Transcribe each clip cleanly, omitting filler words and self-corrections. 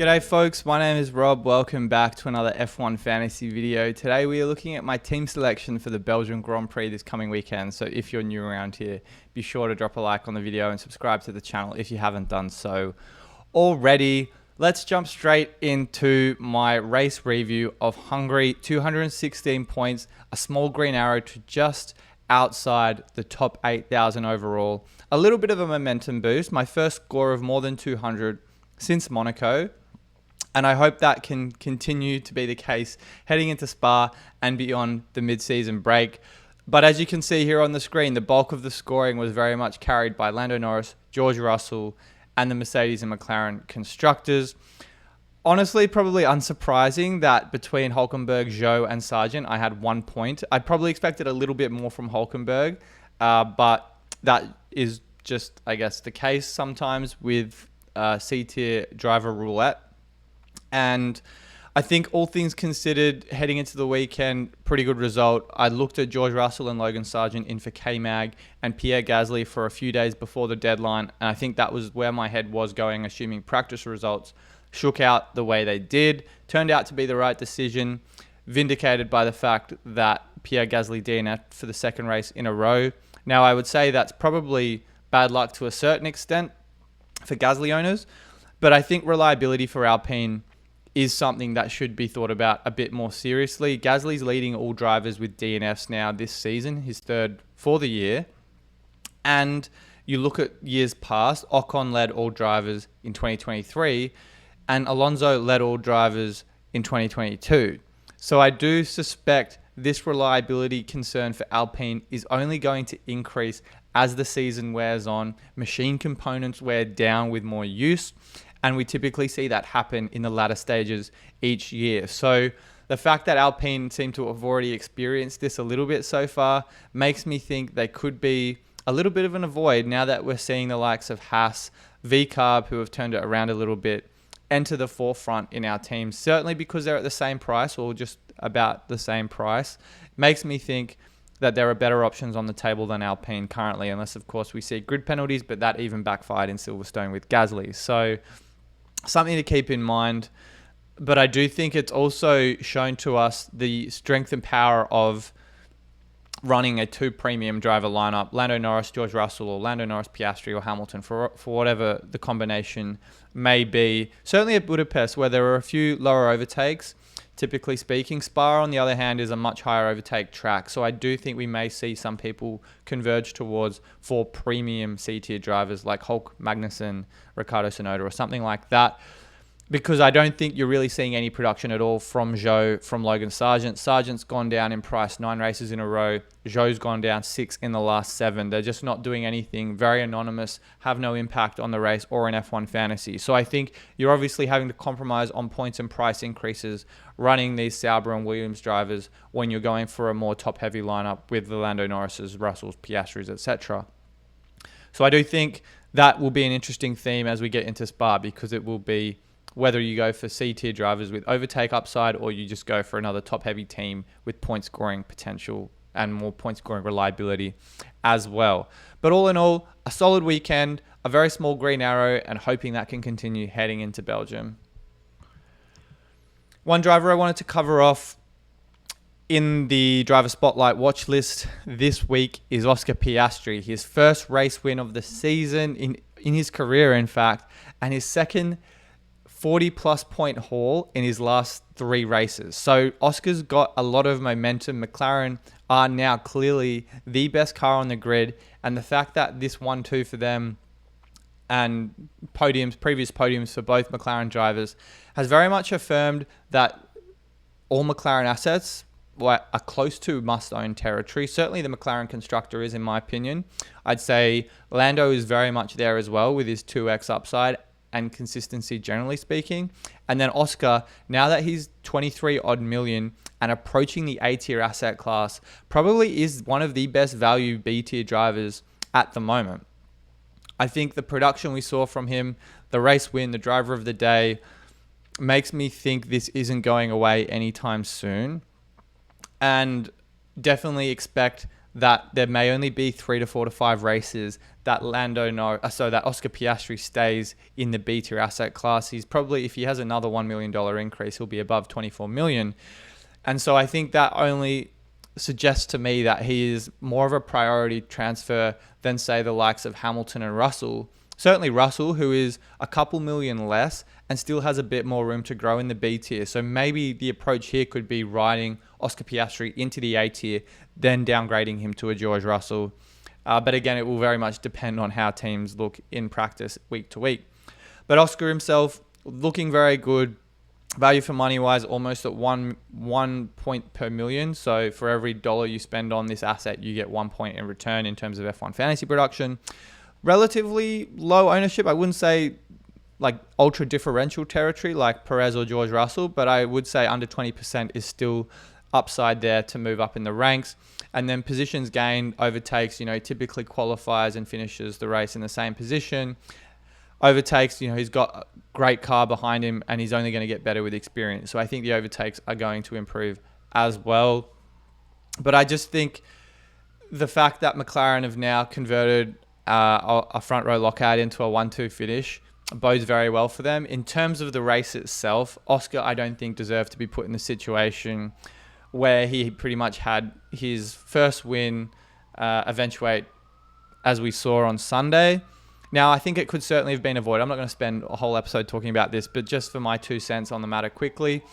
G'day folks, my name is Rob. Welcome back to another F1 Fantasy video. Today we are looking at my team selection for the Belgian Grand Prix this coming weekend. So if you're new around here, be sure to drop a like on the video and subscribe to the channel if you haven't done so already. Let's jump straight into my race review of Hungary. 216 points, a small green arrow to just outside the top 8,000 overall. A little bit of a momentum boost. My first score of more than 200 since Monaco. And I hope that can continue to be the case heading into Spa and beyond the mid-season break. But as you can see here on the screen, the bulk of the scoring was very much carried by Lando Norris, George Russell, and the Mercedes and McLaren constructors. Honestly, probably unsurprising that between Hülkenberg, Zhou, and Sargent, I had 1 point. I probably expected a little bit more from Hülkenberg, but that is just, I guess, the case sometimes with C-tier driver roulette. And I think all things considered, heading into the weekend, pretty good result. I looked at George Russell and Logan Sargent in for K-Mag and Pierre Gasly for a few days before the deadline. And I think that was where my head was going, assuming practice results shook out the way they did. Turned out to be the right decision, vindicated by the fact that Pierre Gasly DNF'd for the second race in a row. Now, I would say that's probably bad luck to a certain extent for Gasly owners, but I think reliability for Alpine is something that should be thought about a bit more seriously. Gasly's leading all drivers with DNFs now this season, his third for the year. And you look at years past, Ocon led all drivers in 2023 and Alonso led all drivers in 2022. So I do suspect this reliability concern for Alpine is only going to increase as the season wears on. Machine components wear down with more use, and we typically see that happen in the latter stages each year. So the fact that Alpine seem to have already experienced this a little bit so far makes me think they could be a little bit of an avoid now that we're seeing the likes of Haas, VCarb, who have turned it around a little bit, enter the forefront in our teams. Certainly because they're at the same price or just about the same price. Makes me think that there are better options on the table than Alpine currently, unless of course we see grid penalties, but that even backfired in Silverstone with Gasly. So something to keep in mind, but I do think it's also shown to us the strength and power of running a two premium driver lineup, Lando Norris, George Russell, or Lando Norris, Piastri, or Hamilton, for whatever the combination may be. Certainly at Budapest, where there are a few lower overtakes, typically speaking. Spa, on the other hand, is a much higher overtake track. So I do think we may see some people converge towards 4 premium C-tier drivers like Hulk, Magnussen, Ricciardo Tsunoda, or something like that. Because I don't think you're really seeing any production at all from Zhou, from Logan Sargent. Sargent's gone down in price 9 races in a row. Zhou's gone down 6 in the last 7. They're just not doing anything. Very anonymous, have no impact on the race or in F1 fantasy. So I think you're obviously having to compromise on points and price increases running these Sauber and Williams drivers when you're going for a more top-heavy lineup with the Lando Norrises, Russells, Piastris, etc. So I do think that will be an interesting theme as we get into Spa, because it will be whether you go for C-tier drivers with overtake upside or you just go for another top-heavy team with point-scoring potential and more point-scoring reliability as well. But all in all, a solid weekend, a very small green arrow, and hoping that can continue heading into Belgium. One driver I wanted to cover off in the driver spotlight watch list this week is Oscar Piastri. His first race win of the season in his career, in fact, and his second 40-plus point haul in his last 3 races. So Oscar's got a lot of momentum. McLaren are now clearly the best car on the grid, and the fact that this 1-2 for them and previous podiums for both McLaren drivers has very much affirmed that all McLaren assets are close to must-own territory. Certainly the McLaren constructor is, in my opinion. I'd say Lando is very much there as well with his 2x upside and consistency, generally speaking. And then Oscar, now that he's 23 odd million and approaching the A-tier asset class, probably is one of the best value B-tier drivers at the moment. I think the production we saw from him, the race win, the driver of the day, makes me think this isn't going away anytime soon. And definitely expect that there may only be 3 to 4 to 5 races that that Oscar Piastri stays in the B tier asset class. He's probably, if he has another $1 million increase, he'll be above 24 million. And so I think that only suggests to me that he is more of a priority transfer than, say, the likes of Hamilton and Russell. Certainly Russell, who is a couple million less and still has a bit more room to grow in the B tier. So maybe the approach here could be riding Oscar Piastri into the A tier, then downgrading him to a George Russell. But again, it will very much depend on how teams look in practice week to week. But Oscar himself, looking very good. Value for money wise, almost at one point per million. So for every dollar you spend on this asset, you get 1 point in return in terms of F1 fantasy production. Relatively low ownership. I wouldn't say like ultra differential territory like Perez or George Russell, but I would say under 20% is still upside there to move up in the ranks. And then positions gained, overtakes, typically qualifies and finishes the race in the same position. Overtakes, he's got a great car behind him and he's only going to get better with experience. So I think the overtakes are going to improve as well. But I just think the fact that McLaren have now converted a front row lockout into a 1-2 finish bodes very well for them. In terms of the race itself, Oscar, I don't think, deserved to be put in the situation where he pretty much had his first win eventuate as we saw on Sunday. Now, I think it could certainly have been avoided. I'm not going to spend a whole episode talking about this, but just for my 2 cents on the matter quickly,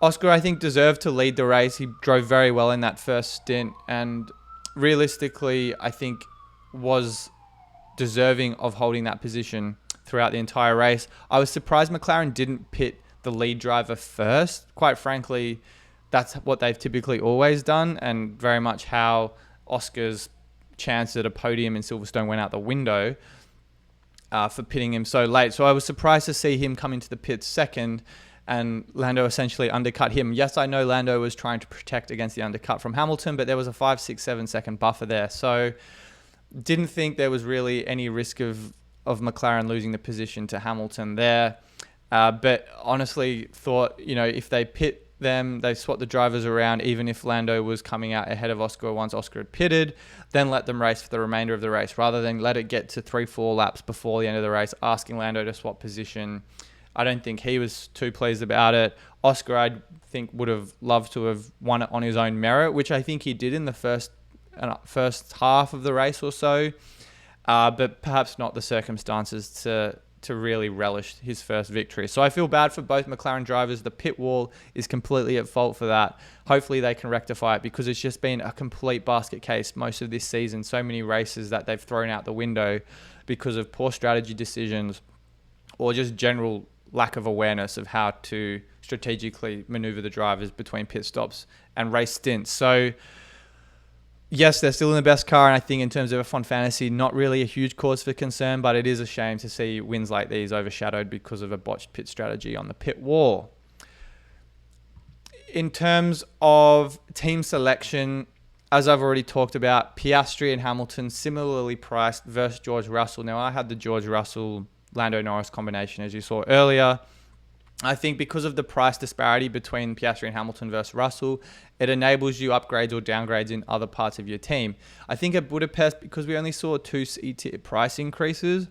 Oscar, I think, deserved to lead the race. He drove very well in that first stint and realistically, I think, was deserving of holding that position throughout the entire race. I was surprised McLaren didn't pit the lead driver first. Quite frankly, that's what they've typically always done and very much how Oscar's chance at a podium in Silverstone went out the window for pitting him so late. So I was surprised to see him come into the pits second and Lando essentially undercut him. Yes, I know Lando was trying to protect against the undercut from Hamilton, but there was a 5, 6, 7 second buffer there. So didn't think there was really any risk of McLaren losing the position to Hamilton there. But honestly thought, if they pit them, they swap the drivers around, even if Lando was coming out ahead of Oscar once Oscar had pitted, then let them race for the remainder of the race rather than let it get to 3-4 laps before the end of the race, asking Lando to swap position. I don't think he was too pleased about it. Oscar, I think, would have loved to have won it on his own merit, which I think he did in the first half of the race or so, but perhaps not the circumstances to really relish his first victory. So I feel bad for both McLaren drivers. The pit wall is completely at fault for that. Hopefully they can rectify it because it's just been a complete basket case most of this season. So many races that they've thrown out the window because of poor strategy decisions or just general lack of awareness of how to strategically maneuver the drivers between pit stops and race stints. So yes, they're still in the best car, and I think in terms of F1 fantasy, not really a huge cause for concern, but it is a shame to see wins like these overshadowed because of a botched pit strategy on the pit wall. In terms of team selection, as I've already talked about, Piastri and Hamilton similarly priced versus George Russell. Now, I had the George Russell Lando Norris combination, as you saw earlier. I think because of the price disparity between Piastri and Hamilton versus Russell, it enables you upgrades or downgrades in other parts of your team. I think at Budapest, because we only saw 2 C-tier price increases,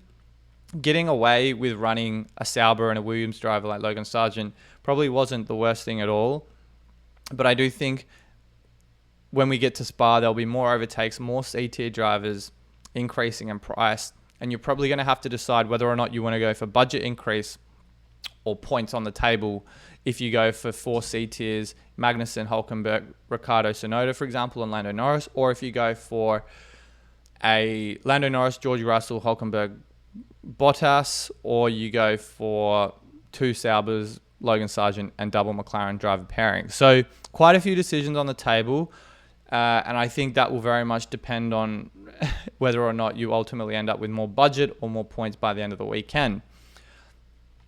getting away with running a Sauber and a Williams driver like Logan Sargent probably wasn't the worst thing at all. But I do think when we get to Spa, there'll be more overtakes, more C-tier drivers increasing in price, and you're probably going to have to decide whether or not you want to go for budget increase or points on the table if you go for 4 C tiers, Magnussen, Hülkenberg, Ricciardo, Tsunoda, for example, and Lando Norris, or if you go for a Lando Norris, George Russell, Hülkenberg, Bottas, or you go for 2 Saubers, Logan Sargent, and double McLaren driver pairing. So quite a few decisions on the table, and I think that will very much depend on whether or not you ultimately end up with more budget or more points by the end of the weekend.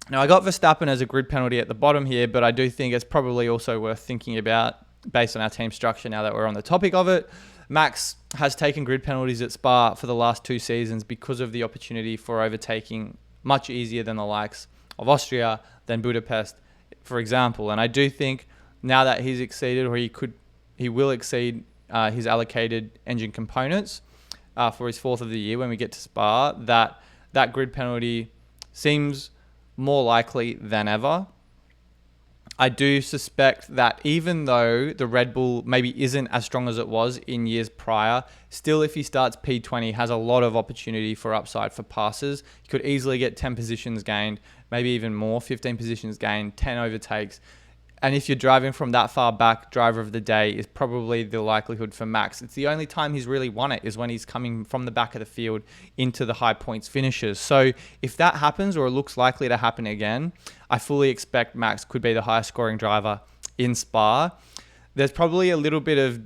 Now, I got Verstappen as a grid penalty at the bottom here, but I do think it's probably also worth thinking about based on our team structure now that we're on the topic of it. Max has taken grid penalties at Spa for the last 2 seasons because of the opportunity for overtaking much easier than the likes of Austria, than Budapest, for example. And I do think now that he's exceeded, or he will exceed his allocated engine components for his 4th of the year when we get to Spa, that grid penalty seems more likely than ever. I do suspect that even though the Red Bull maybe isn't as strong as it was in years prior, still if he starts P20, has a lot of opportunity for upside for passes. He could easily get 10 positions gained, maybe even more, 15 positions gained, 10 overtakes. And if you're driving from that far back, driver of the day is probably the likelihood for Max. It's the only time he's really won it is when he's coming from the back of the field into the high points finishes. So if that happens, or it looks likely to happen again, I fully expect Max could be the highest scoring driver in Spa. There's probably a little bit of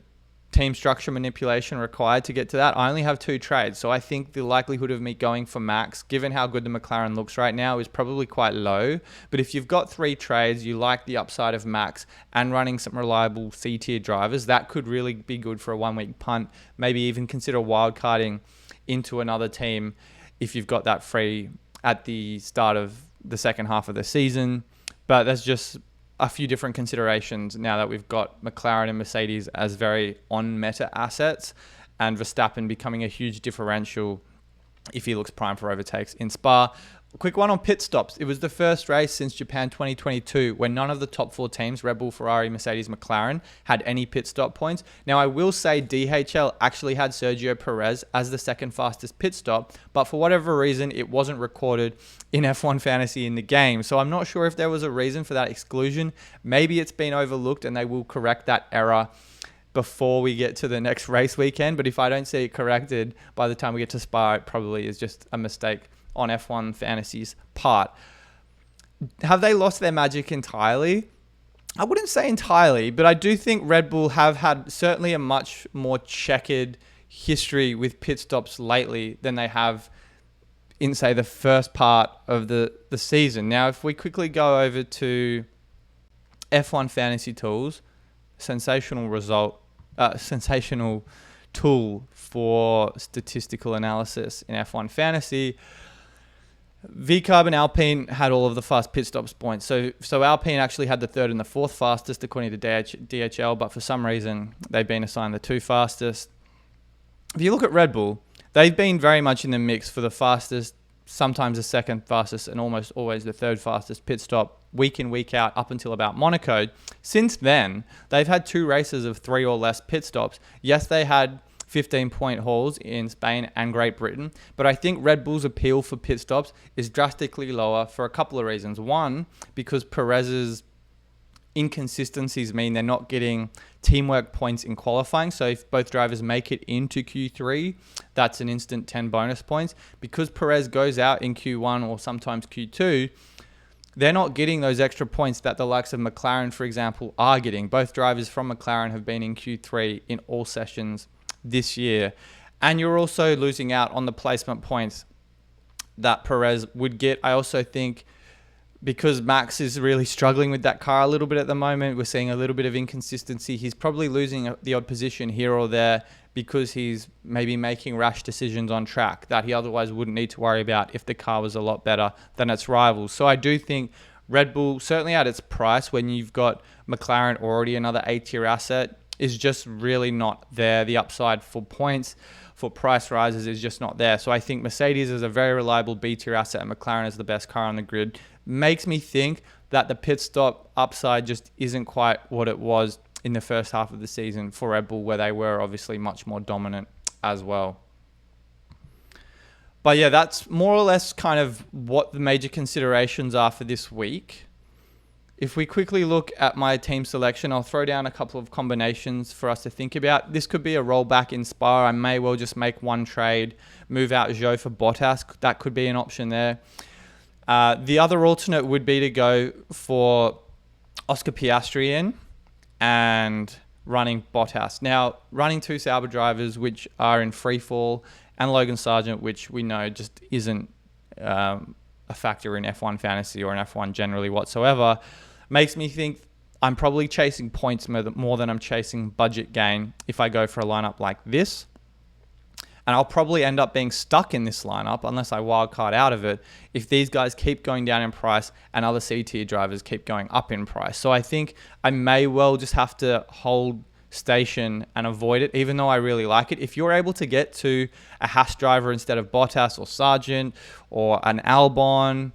team structure manipulation required to get to that. I only have 2 trades, so I think the likelihood of me going for Max, given how good the McLaren looks right now, is probably quite low. But if you've got 3 trades, you like the upside of Max and running some reliable C-tier drivers, that could really be good for a 1-week punt. Maybe even consider wildcarding into another team if you've got that free at the start of the second half of the season. But that's just a few different considerations now that we've got McLaren and Mercedes as very on-meta assets, and Verstappen becoming a huge differential if he looks prime for overtakes in Spa. A quick one on pit stops. It was the first race since Japan 2022 when none of the top 4 teams, Red Bull, Ferrari, Mercedes, McLaren, had any pit stop points. Now, I will say DHL actually had Sergio Perez as the second fastest pit stop, but for whatever reason, it wasn't recorded in F1 Fantasy in the game. So I'm not sure if there was a reason for that exclusion. Maybe it's been overlooked and they will correct that error before we get to the next race weekend. But if I don't see it corrected by the time we get to Spa, it probably is just a mistake on F1 Fantasy's part. Have they lost their magic entirely? I wouldn't say entirely, but I do think Red Bull have had certainly a much more checkered history with pit stops lately than they have in, say, the first part of the season. Now, if we quickly go over to F1 Fantasy Tools, sensational tool for statistical analysis in F1 Fantasy, VCarb and Alpine had all of the fast pit stops points. So Alpine actually had the 3rd and the 4th fastest according to DHL, but for some reason they've been assigned the 2 fastest. If you look at Red Bull, they've been very much in the mix for the fastest, sometimes the 2nd fastest, and almost always the 3rd fastest pit stop week in, week out up until about Monaco. Since then, they've had 2 races of 3 or less pit stops. Yes, they had 15-point hauls in Spain and Great Britain, but I think Red Bull's appeal for pit stops is drastically lower for a couple of reasons. One, because Perez's inconsistencies mean they're not getting teamwork points in qualifying. So if both drivers make it into Q3, that's an instant 10 bonus points. Because Perez goes out in Q1 or sometimes Q2, they're not getting those extra points that the likes of McLaren, for example, are getting. Both drivers from McLaren have been in Q3 in all sessions this year. And you're also losing out on the placement points that Perez would get. I also think because Max is really struggling with that car a little bit at the moment, we're seeing a little bit of inconsistency. He's probably losing the odd position here or there because he's maybe making rash decisions on track that he otherwise wouldn't need to worry about if the car was a lot better than its rivals. So I do think Red Bull, certainly at its price, when you've got McLaren already another A-tier asset, is just really not there. The upside for points, for price rises is just not there. So I think Mercedes is a very reliable B-tier asset and McLaren is the best car on the grid. Makes me think that the pit stop upside just isn't quite what it was in the first half of the season for Red Bull, where they were obviously much more dominant as well. But yeah, that's more or less kind of what the major considerations are for this week. If we quickly look at my team selection, I'll throw down a couple of combinations for us to think about. This could be a rollback in Spa. I may well just make one trade, move out Zhou for Bottas. That could be an option there. The other alternate would be to go for Oscar Piastri in and running Bottas. Now, running 2 Sauber drivers, which are in free fall, and Logan Sargent, which we know just isn't a factor in F1 Fantasy or in F1 generally whatsoever, makes me think I'm probably chasing points more than I'm chasing budget gain if I go for a lineup like this. And I'll probably end up being stuck in this lineup unless I wildcard out of it if these guys keep going down in price and other C-tier drivers keep going up in price. So I think I may well just have to hold station and avoid it, even though I really like it. If you're able to get to a Haas driver instead of Bottas or Sargent or an Albon,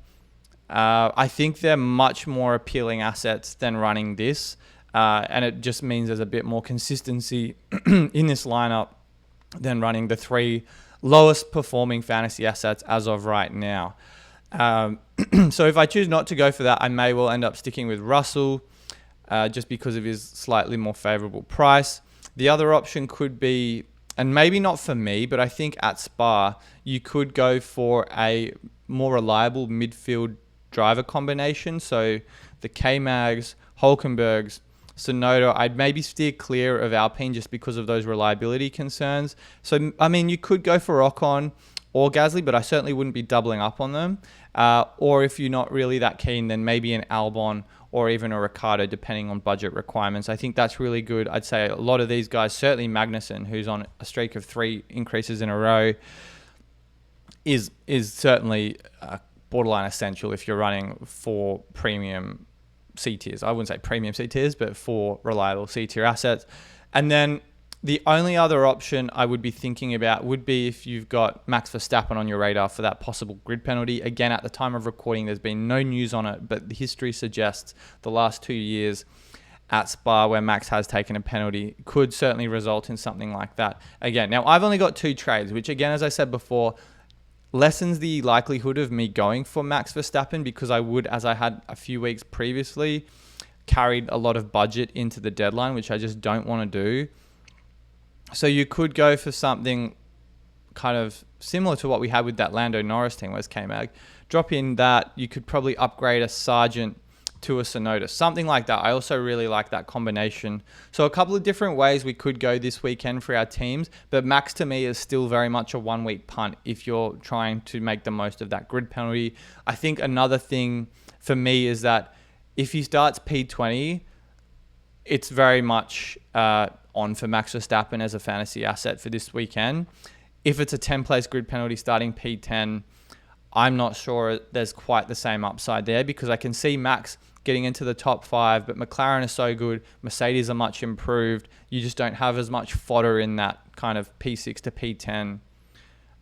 I think they're much more appealing assets than running this. And it just means there's a bit more consistency in this lineup than running the 3 lowest performing fantasy assets as of right now. So if I choose not to go for that, I may well end up sticking with Russell just because of his slightly more favorable price. The other option could be, and maybe not for me, but I think at Spa, you could go for a more reliable midfield driver combination. So the K-Mags, Hulkenbergs, Tsunoda, I'd maybe steer clear of Alpine just because of those reliability concerns. So, I mean, you could go for Ocon or Gasly, but I certainly wouldn't be doubling up on them. Or if you're not really that keen, then maybe an Albon or even a Ricciardo, depending on budget requirements. I think that's really good. I'd say a lot of these guys, certainly Magnussen, who's on a streak of 3 increases in a row, is certainly borderline essential if you're running for premium C tiers. I wouldn't say premium C tiers, but for reliable C tier assets. And then the only other option I would be thinking about would be if you've got Max Verstappen on your radar for that possible grid penalty. Again, at the time of recording, there's been no news on it, but the history suggests the last 2 years at Spa where Max has taken a penalty could certainly result in something like that. Again, now I've only got 2 trades, which again, as I said before, lessens the likelihood of me going for Max Verstappen because I would, as I had a few weeks previously, carried a lot of budget into the deadline, which I just don't want to do. So you could go for something kind of similar to what we had with that Lando Norris team, where's K-Mag. Drop in that, you could probably upgrade a Sargent to a Tsunoda, something like that. I also really like that combination. So a couple of different ways we could go this weekend for our teams, but Max to me is still very much a 1 week punt if you're trying to make the most of that grid penalty. I think another thing for me is that if he starts P20, it's very much on for Max Verstappen as a fantasy asset for this weekend. If it's a 10-place grid penalty starting P10, I'm not sure there's quite the same upside there because I can see Max getting into the top 5, but McLaren is so good. Mercedes are much improved. You just don't have as much fodder in that kind of P6 to P10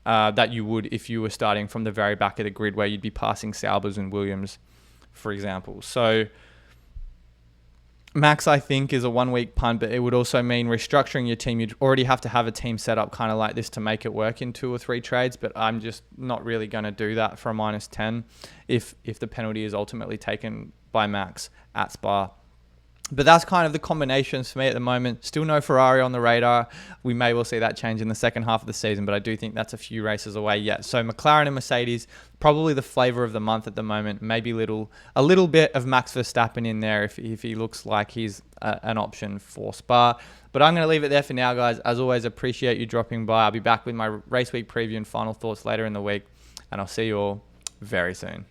that you would if you were starting from the very back of the grid where you'd be passing Saubers and Williams, for example. So Max, I think, is a 1 week punt, but it would also mean restructuring your team. You'd already have to have a team set up kind of like this to make it work in 2 or 3 trades, but I'm just not really going to do that for a -10 if the penalty is ultimately taken by Max at Spa. But that's kind of the combinations for me at the moment. Still no Ferrari on the radar. We may well see that change in the second half of the season, but I do think that's a few races away yet. So McLaren and Mercedes, probably the flavor of the month at the moment. Maybe a little bit of Max Verstappen in there if he looks like he's an option for Spa. But I'm going to leave it there for now, guys. As always, appreciate you dropping by. I'll be back with my race week preview and final thoughts later in the week, and I'll see you all very soon.